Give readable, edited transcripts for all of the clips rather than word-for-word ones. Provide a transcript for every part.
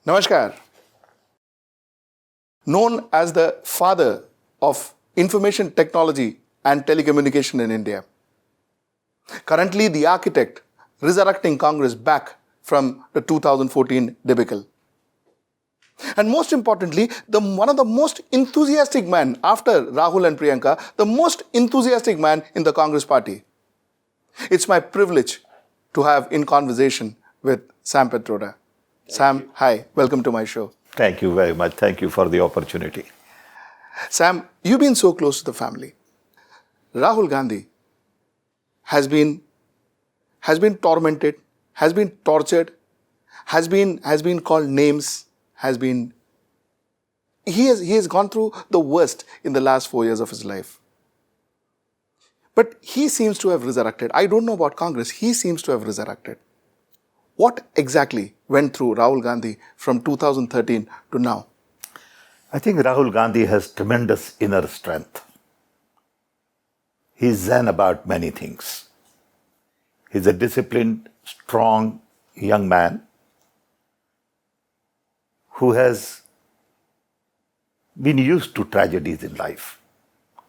Namaskar. Known as the father of information technology and telecommunication in India. Currently the architect resurrecting Congress back from the 2014 debacle. And most importantly, one of the most enthusiastic men after Rahul and Priyanka, the most enthusiastic man in the Congress party. It's my privilege to have in conversation with Sam Pitroda. Sam, hi, welcome to my show. Thank you very much. Thank you for the opportunity. Sam, you've been so close to the family. Rahul Gandhi has been tormented, has been tortured, has been called names, he has gone through the worst in the last 4 years of his life. But he seems to have resurrected. I don't know about Congress. He seems to have resurrected. What exactly went through Rahul Gandhi from 2013 to now? I think Rahul Gandhi has tremendous inner strength. He's zen about many things. He's a disciplined, strong young man who has been used to tragedies in life,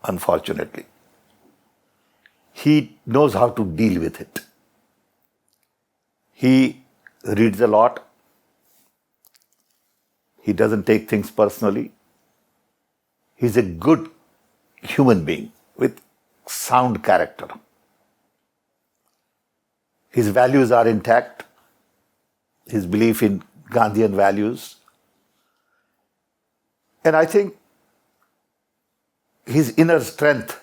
unfortunately. He knows how to deal with it. He reads a lot. He doesn't take things personally. He's a good human being with sound character. His values are intact. His belief in Gandhian values. And I think his inner strength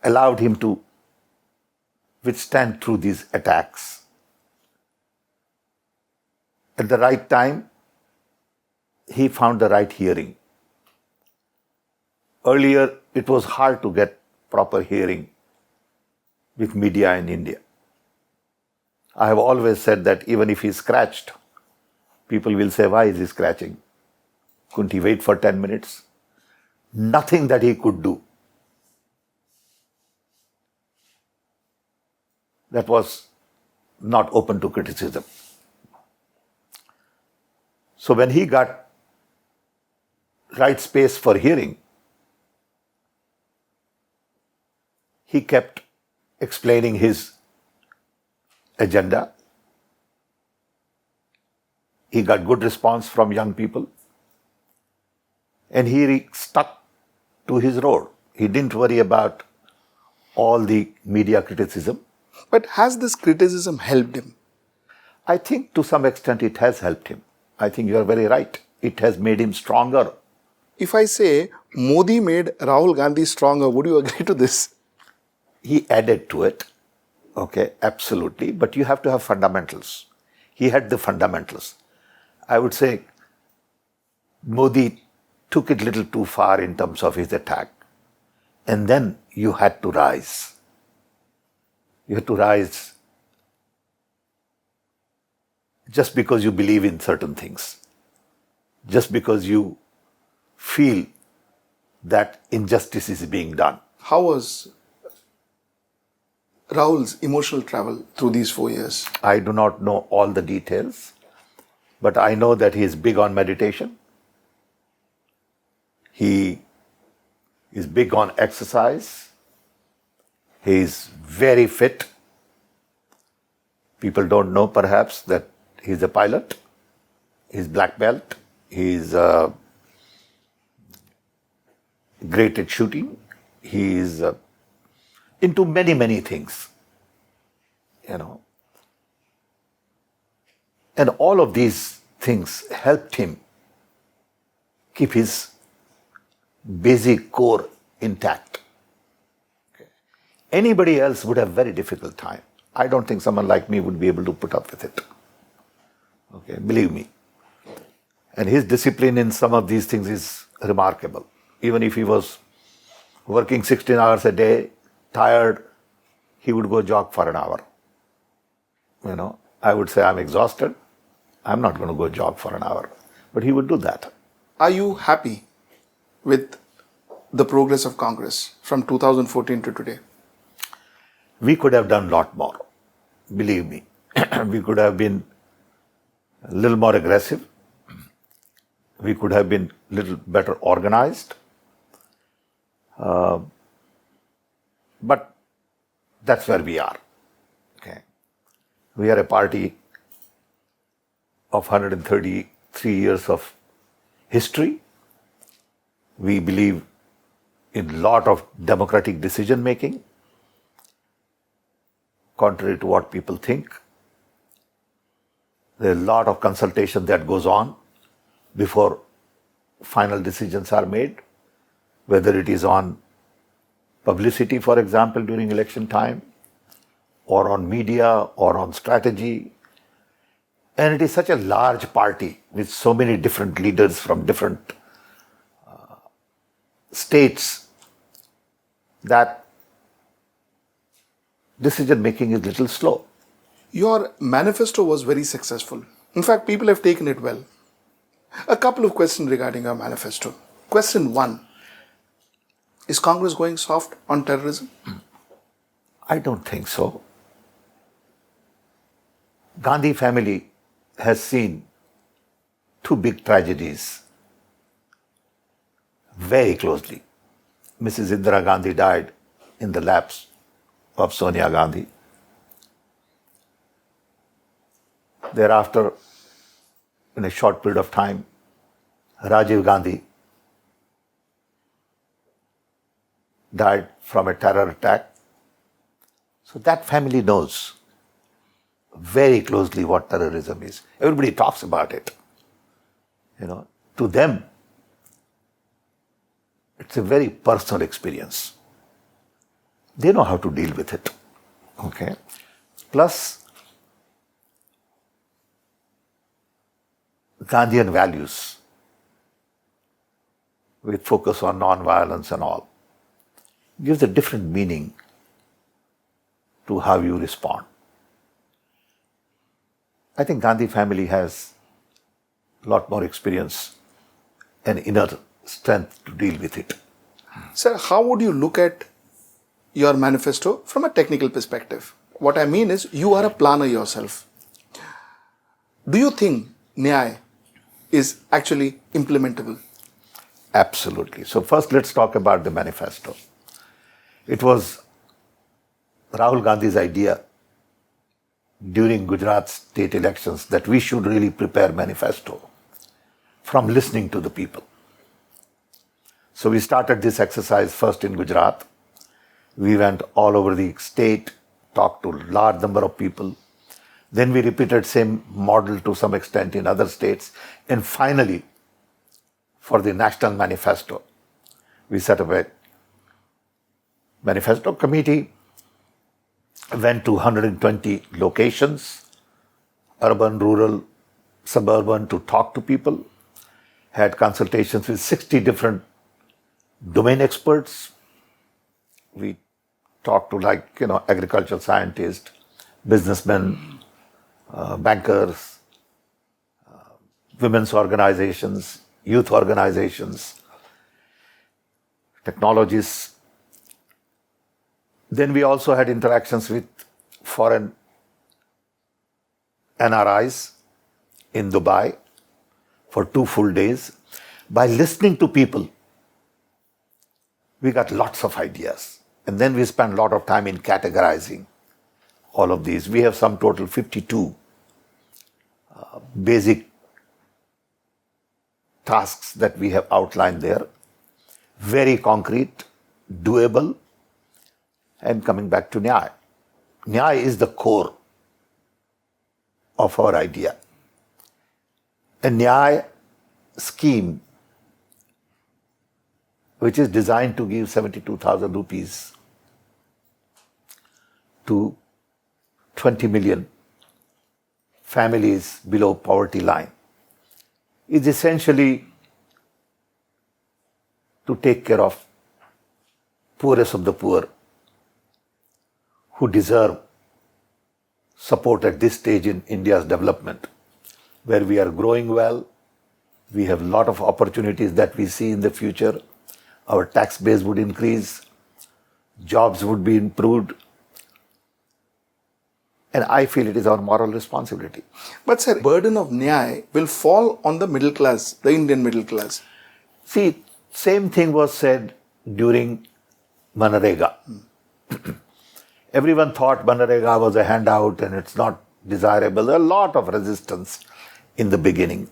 allowed him to withstand through these attacks. At the right time, he found the right hearing. Earlier, it was hard to get proper hearing with media in India. I have always said that even if he scratched, people will say, why is he scratching? Couldn't he wait for 10 minutes? Nothing that he could do that was not open to criticism. So when he got right space for hearing, he kept explaining his agenda. He got good response from young people. And he stuck to his road. He didn't worry about all the media criticism. But has this criticism helped him? I think to some extent it has helped him. I think you are very right. It has made him stronger. If I say Modi made Rahul Gandhi stronger, would you agree to this? He added to it. Okay, absolutely. But you have to have fundamentals. He had the fundamentals. I would say Modi took it a little too far in terms of his attack. And then you had to rise. You had to rise just because you believe in certain things. Just because you feel that injustice is being done. How was Rahul's emotional travel through these 4 years? I do not know all the details, but I know that he is big on meditation. He is big on exercise. He is very fit. People don't know perhaps that he's a pilot. He's black belt. He's great at shooting. He's into many, many things. And all of these things helped him keep his basic core intact. Okay. Anybody else would have very difficult time. I don't think someone like me would be able to put up with it. Okay, believe me. And his discipline in some of these things is remarkable. Even if he was working 16 hours a day, tired, he would go jog for an hour. I would say, I'm exhausted. I'm not going to go jog for an hour. But he would do that. Are you happy with the progress of Congress from 2014 to today? We could have done a lot more. Believe me. We could have been a little more aggressive. We could have been a little better organized. But that's where we are. Okay. We are a party of 133 years of history. We believe in a lot of democratic decision making, contrary to what people think. There's a lot of consultation that goes on before final decisions are made, whether it is on publicity, for example, during election time, or on media, or on strategy. And it is such a large party with so many different leaders from different states that decision making is a little slow. Your manifesto was very successful. In fact, people have taken it well. A couple of questions regarding your manifesto. Question 1. Is Congress going soft on terrorism? I don't think so. Gandhi family has seen two big tragedies very closely. Mrs. Indira Gandhi died in the laps of Sonia Gandhi. Thereafter, in a short period of time, Rajiv Gandhi died from a terror attack. So that family knows very closely what terrorism is. Everybody talks about it. To them, it's a very personal experience. They know how to deal with it. Okay. Plus, Gandhian values with focus on non-violence and all gives a different meaning to how you respond. I think Gandhi family has a lot more experience and inner strength to deal with it. Sir, how would you look at your manifesto from a technical perspective? What I mean is, you are a planner yourself. Do you think NYAY is actually implementable? Absolutely. So first let's talk about the manifesto. It was Rahul Gandhi's idea during Gujarat state elections that we should really prepare manifesto from listening to the people. So we started this exercise first in Gujarat. We went all over the state, talked to a large number of people. Then we repeated same model to some extent in other states. And finally, for the National Manifesto, we set up a manifesto committee, went to 120 locations, urban, rural, suburban, to talk to people, had consultations with 60 different domain experts. We talked to agricultural scientists, businessmen, bankers, women's organizations, youth organizations, technologists. Then we also had interactions with foreign NRIs in Dubai for 2 full days. By listening to people, we got lots of ideas. And then we spent a lot of time in categorizing all of these. We have some total 52 basic tasks that we have outlined there. Very concrete, doable. And coming back to NYAY. NYAY is the core of our idea. A NYAY scheme which is designed to give 72,000 rupees to 20 million families below poverty line, is essentially to take care of poorest of the poor who deserve support at this stage in India's development, where we are growing well, we have a lot of opportunities that we see in the future, our tax base would increase, jobs would be improved, And I feel it is our moral responsibility. But sir, burden of NYAY will fall on the middle class, the Indian middle class. See, same thing was said during Manarega. Everyone thought Manarega was a handout and it's not desirable. A lot of resistance in the beginning.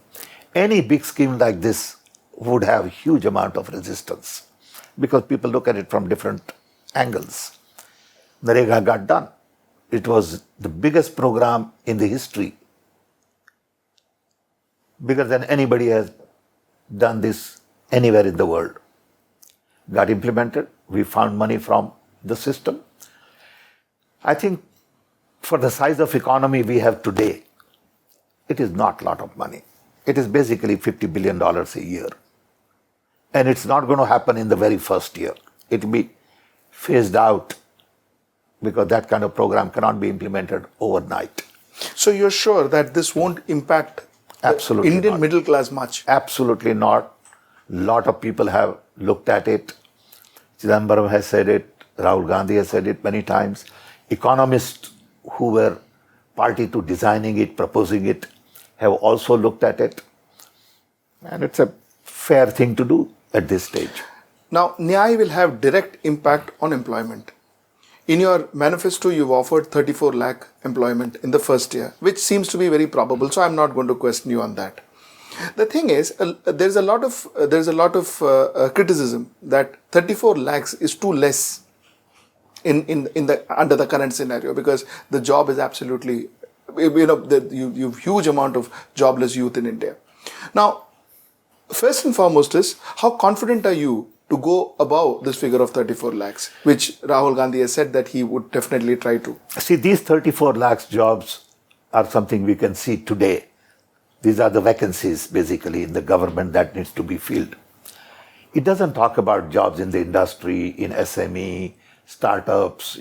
Any big scheme like this would have huge amount of resistance because people look at it from different angles. Narega got done. It was the biggest program in the history, bigger than anybody has done this anywhere in the world. Got implemented. We found money from the system. I think for the size of economy we have today, it is not a lot of money. It is basically $50 billion a year. And it's not going to happen in the very first year. It will be phased out because that kind of program cannot be implemented overnight. So you're sure that this won't impact Absolutely the Indian not. middle class much? Absolutely not. Lot of people have looked at it. Chidambaram has said it. Rahul Gandhi has said it many times. Economists who were party to designing it, proposing it, have also looked at it. And it's a fair thing to do at this stage. Now, NYAY will have direct impact on employment. In your manifesto, you've offered 34 lakh employment in the first year, which seems to be very probable. So I'm not going to question you on that. The thing is, there's a lot of criticism that 34 lakhs is too less under the current scenario because the job is absolutely, you've huge amount of jobless youth in India. Now, first and foremost is, how confident are you to go above this figure of 34 lakhs, which Rahul Gandhi has said that he would definitely try to? See, these 34 lakhs jobs are something we can see today. These are the vacancies basically in the government that needs to be filled. It doesn't talk about jobs in the industry, in SME, startups,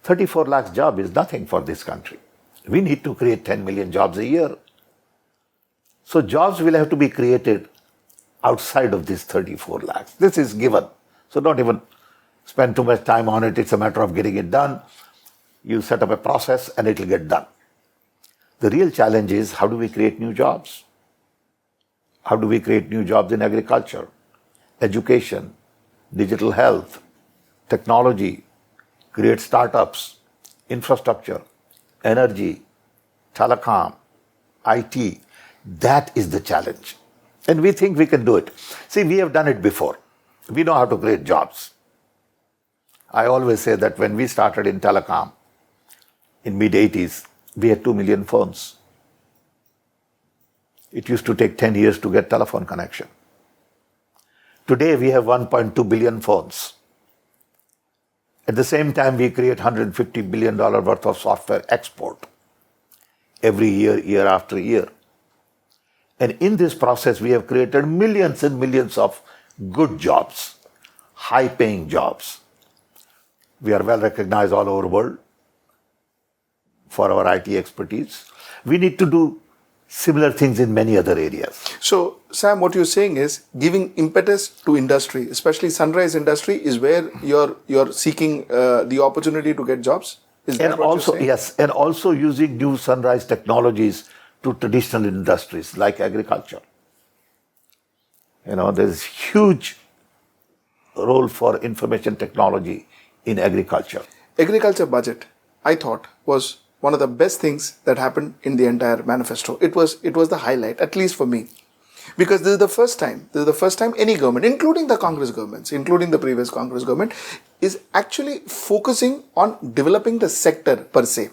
34 lakhs job is nothing for this country. We need to create 10 million jobs a year. So jobs will have to be created outside of this 34 lakhs. This is given. So don't even spend too much time on it. It's a matter of getting it done. You set up a process and it will get done. The real challenge is, how do we create new jobs? How do we create new jobs in agriculture, education, digital health, technology, create startups, infrastructure, energy, telecom, IT? That is the challenge. And we think we can do it. See, we have done it before. We know how to create jobs. I always say that when we started in telecom in mid-80s, we had 2 million phones. It used to take 10 years to get telephone connection. Today we have 1.2 billion phones. At the same time, we create $150 billion worth of software export every year, year after year. And in this process, we have created millions and millions of good jobs, high-paying jobs. We are well recognized all over the world for our IT expertise. We need to do similar things in many other areas. So, Sam, what you're saying is giving impetus to industry, especially sunrise industry, is where you're seeking the opportunity to get jobs? Is that And what also, you're saying? yes, and also using new sunrise technologies to traditional industries like agriculture. There's huge role for information technology in agriculture. Agriculture budget, I thought, was one of the best things that happened in the entire manifesto. It was the highlight, at least for me. Because this is the first time any government, including the Congress governments, including the previous Congress government, is actually focusing on developing the sector per se.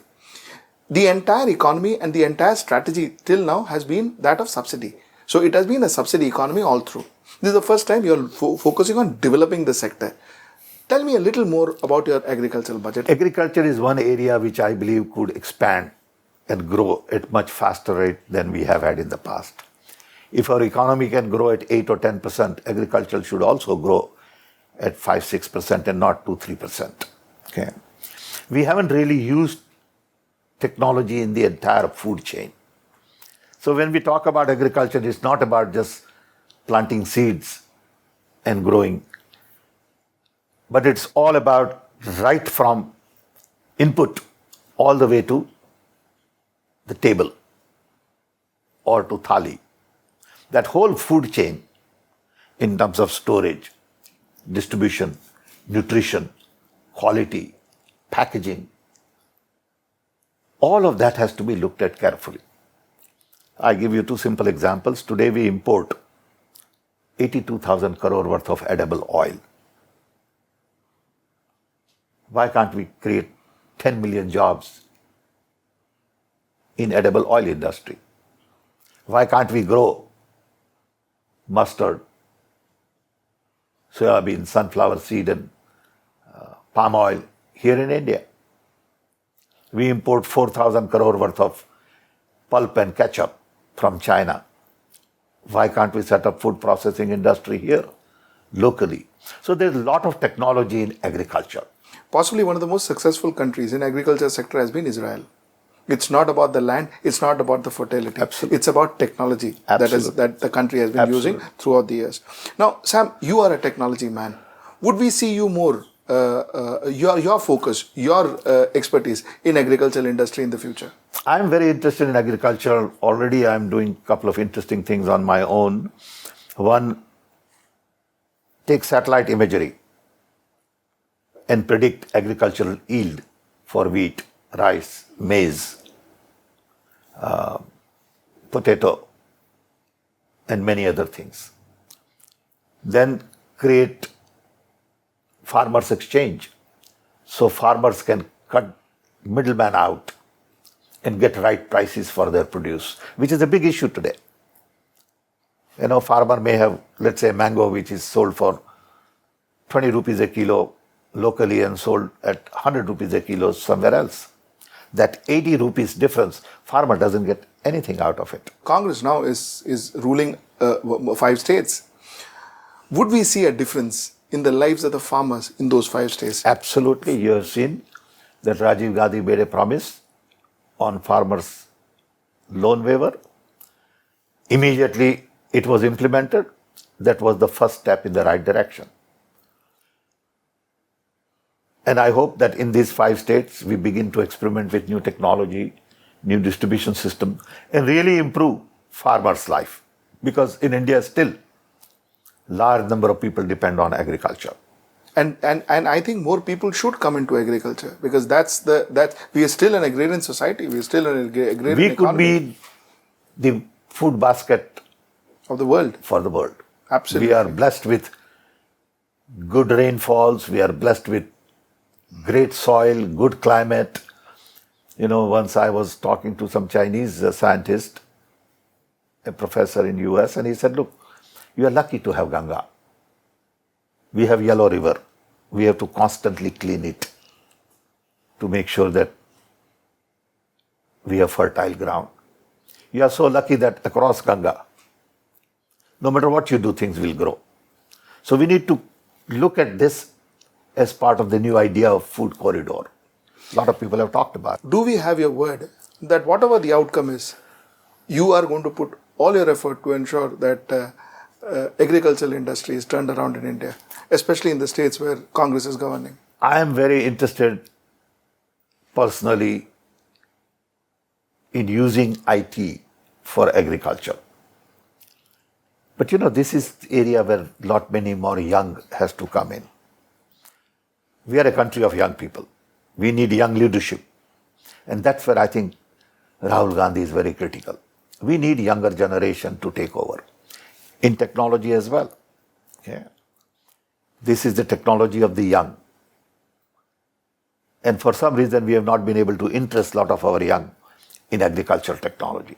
The entire economy and the entire strategy till now has been that of subsidy. So it has been a subsidy economy all through. This is the first time you're focusing on developing the sector. Tell me a little more about your agricultural budget. Agriculture is one area which I believe could expand and grow at much faster rate than we have had in the past. If our economy can grow at 8 or 10%, agriculture should also grow at 5-6% and not 2-3%. Okay. We haven't really used technology in the entire food chain. So when we talk about agriculture, it's not about just planting seeds and growing, but it's all about right from input all the way to the table or to thali. That whole food chain in terms of storage, distribution, nutrition, quality, packaging, all of that has to be looked at carefully. I give you two simple examples. Today we import 82,000 crore worth of edible oil. Why can't we create 10 million jobs in edible oil industry? Why can't we grow mustard, soybean, sunflower seed and palm oil here in India? We import 4,000 crore worth of pulp and ketchup from China. Why can't we set up food processing industry here locally? So there's a lot of technology in agriculture. Possibly one of the most successful countries in agriculture sector has been Israel. It's not about the land, it's not about the fertility. Absolutely. It's about technology that the country has been Absolutely. using throughout the years. Now, Sam, you are a technology man. Would we see you more, your focus, your expertise in agricultural industry in the future? I'm very interested in agriculture. Already I'm doing a couple of interesting things on my own. One, take satellite imagery and predict agricultural yield for wheat, rice, maize, potato, and many other things. Then create farmers exchange so farmers can cut middleman out and get right prices for their produce, which is a big issue today. You know, farmer may have, let's say, mango which is sold for 20 rupees a kilo locally and sold at 100 rupees a kilo somewhere else. That 80 rupees difference, farmer doesn't get anything out of it. Congress now is ruling 5 states. Would we see a difference in the lives of the farmers in those 5 states? Absolutely. You have seen that Rajiv Gandhi made a promise on farmers' loan waiver. Immediately it was implemented. That was the first step in the right direction. And I hope that in these 5 states, we begin to experiment with new technology, new distribution system, and really improve farmers' life. Because in India still, large number of people depend on agriculture. And I think more people should come into agriculture because that we are still an agrarian society. We are still an agrarian We could economy be the food basket of the world. for the world. Absolutely. We are blessed with good rainfalls. We are blessed with great soil, good climate. You know, once I was talking to some Chinese scientist, a professor in US, and he said, look, you are lucky to have Ganga. We have Yellow River. We have to constantly clean it to make sure that we have fertile ground. You are so lucky that across Ganga, no matter what you do, things will grow. So we need to look at this as part of the new idea of food corridor. A lot of people have talked about it. Do we have your word that whatever the outcome is, you are going to put all your effort to ensure that agricultural industry is turned around in India, especially in the states where Congress is governing? I am very interested personally in using IT for agriculture. But you know, this is the area where lot many more young has to come in. We are a country of young people. We need young leadership. And that's where I think Rahul Gandhi is very critical. We need younger generation to take over. In technology as well. Yeah. This is the technology of the young. And for some reason, we have not been able to interest a lot of our young in agricultural technology.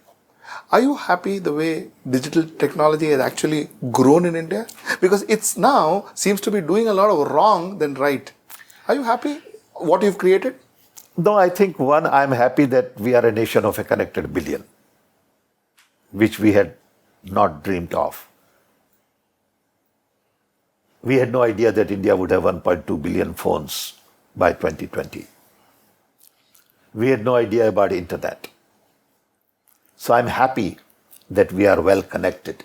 Are you happy the way digital technology has actually grown in India? Because it's now seems to be doing a lot of wrong than right. Are you happy what you've created? No, I think one, I'm happy that we are a nation of a connected billion, which we had not dreamed of. We had no idea that India would have 1.2 billion phones by 2020. We had no idea about internet. So I'm happy that we are well connected.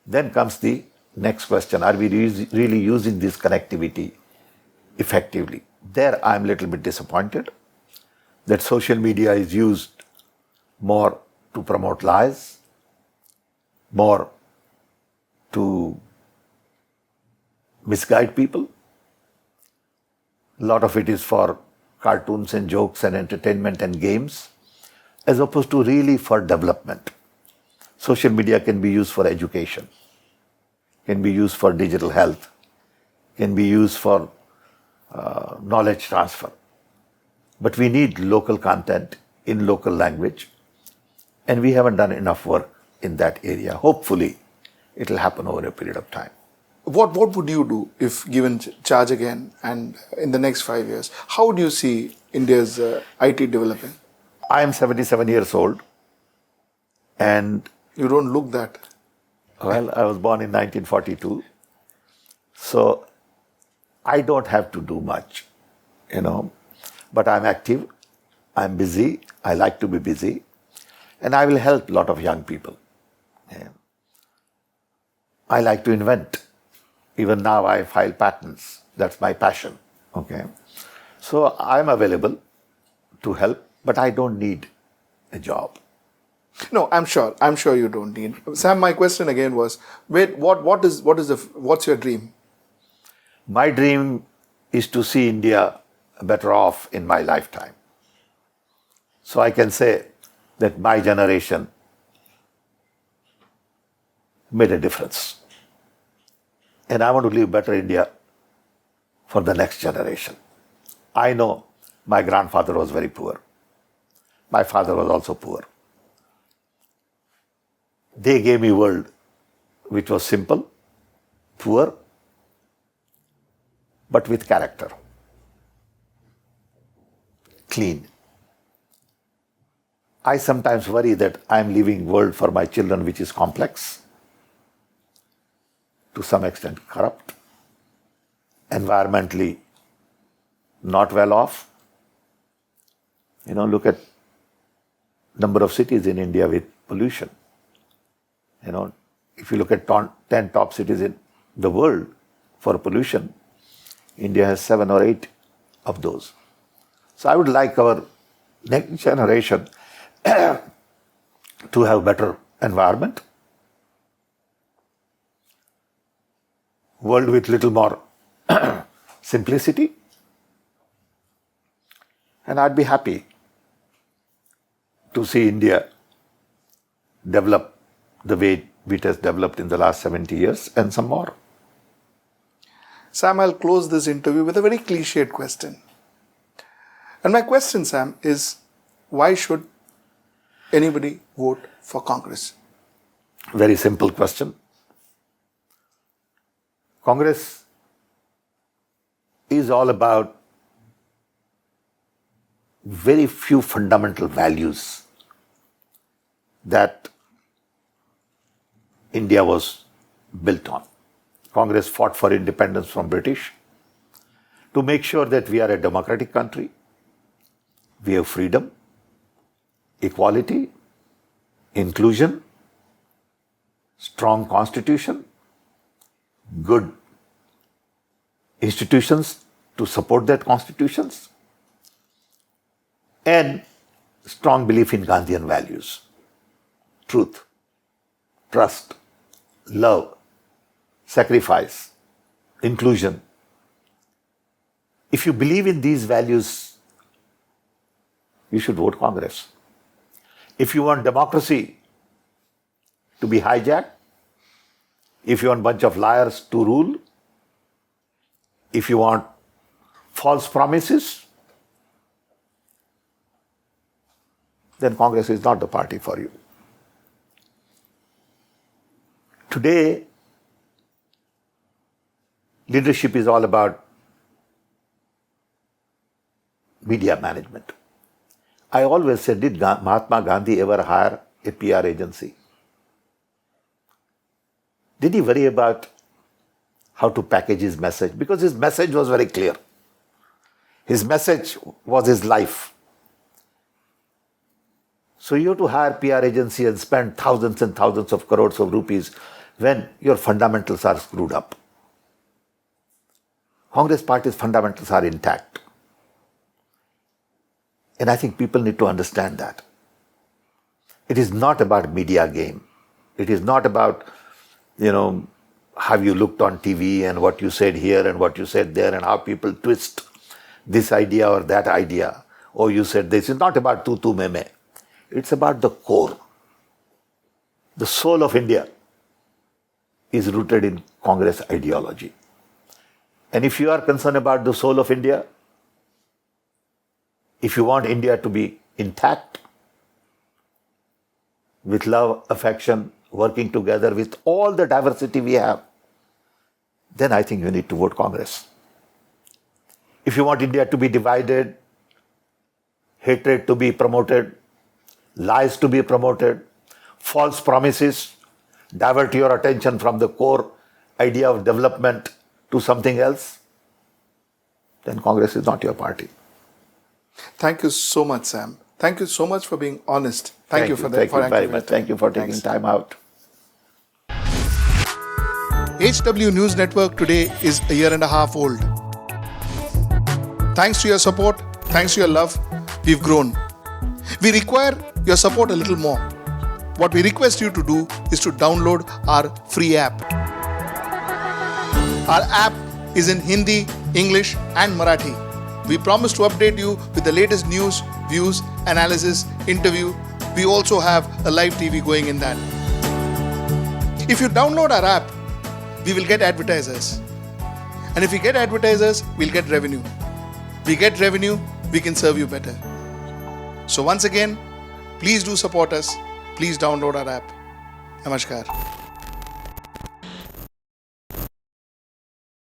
Then comes the next question. Are we really using this connectivity effectively? There I'm a little bit disappointed that social media is used more to promote lies, more to misguide people. A lot of it is for cartoons and jokes and entertainment and games, as opposed to really for development. Social media can be used for education, can be used for digital health, can be used for knowledge transfer. But we need local content in local language, and we haven't done enough work in that area. Hopefully, it will happen over a period of time. What would you do if given charge again and in the next 5 years? How do you see India's IT developing? I am 77 years old, and You don't look that. well, I was born in 1942, so I don't have to do much, but I'm active, I'm busy, I like to be busy, and I will help a lot of young people. Yeah. I like to invent. Even now I file patents. That's my passion. Okay. So I'm available to help, but I don't need a job. No, I'm sure you don't need. Sam, my question again was, what's your dream? My dream is to see India better off in my lifetime. So I can say that my generation made a difference. And I want to leave better India for the next generation. I know my grandfather was very poor. My father was also poor. They gave me a world which was simple, poor, but with character. Clean. I sometimes worry that I am leaving world for my children which is complex, to some extent corrupt, environmentally not well off. Look at number of cities in India with pollution. If you look at 10 top cities in the world for pollution, India has 7 or 8 of those. So I would like our next generation to have better environment, world with little more simplicity, and I'd be happy to see India develop the way it has developed in the last 70 years and some more. Sam, I'll close this interview with a very cliched question. And my question, Sam, is why should anybody vote for Congress? Very simple question. Congress is all about very few fundamental values that India was built on. Congress fought for independence from British to make sure that we are a democratic country, we have freedom, equality, inclusion, strong constitution, good institutions to support that constitutions, and strong belief in Gandhian values, truth, trust, love, sacrifice, inclusion. If you believe in these values, you should vote Congress. If you want democracy to be hijacked, if you want a bunch of liars to rule, if you want false promises, then Congress is not the party for you. Today, leadership is all about media management. I always said, did Mahatma Gandhi ever hire a PR agency? Did he worry about how to package his message? Because his message was very clear. His message was his life. So you have to hire PR agency and spend thousands and thousands of crores of rupees when your fundamentals are screwed up. Congress Party's fundamentals are intact. And I think people need to understand that. It is not about media game. It is not about, how you looked on TV and what you said here and what you said there and how people twist this idea or that idea. Or you said this. It's not about tu meme. It's about the core. The soul of India is rooted in Congress ideology. And if you are concerned about the soul of India, if you want India to be intact, with love, affection, working together with all the diversity we have, then I think you need to vote Congress. If you want India to be divided, hatred to be promoted, lies to be promoted, false promises, divert your attention from the core idea of development to something else, then Congress is not your party. Thank you so much, Sam. Thank you so much for being honest. Thank you for that. Thank you very much. Thank you for taking time out. HW News Network today is a year and a half old. Thanks to your support, thanks to your love, we've grown. We require your support a little more. What we request you to do is to download our free app. Our app is in Hindi, English and Marathi. We promise to update you with the latest news, views, analysis, interview. We also have a live TV going in that. If you download our app, we will get advertisers. And if we get advertisers, we'll get revenue. We get revenue, we can serve you better. So once again, please do support us. Please download our app. Namaskar.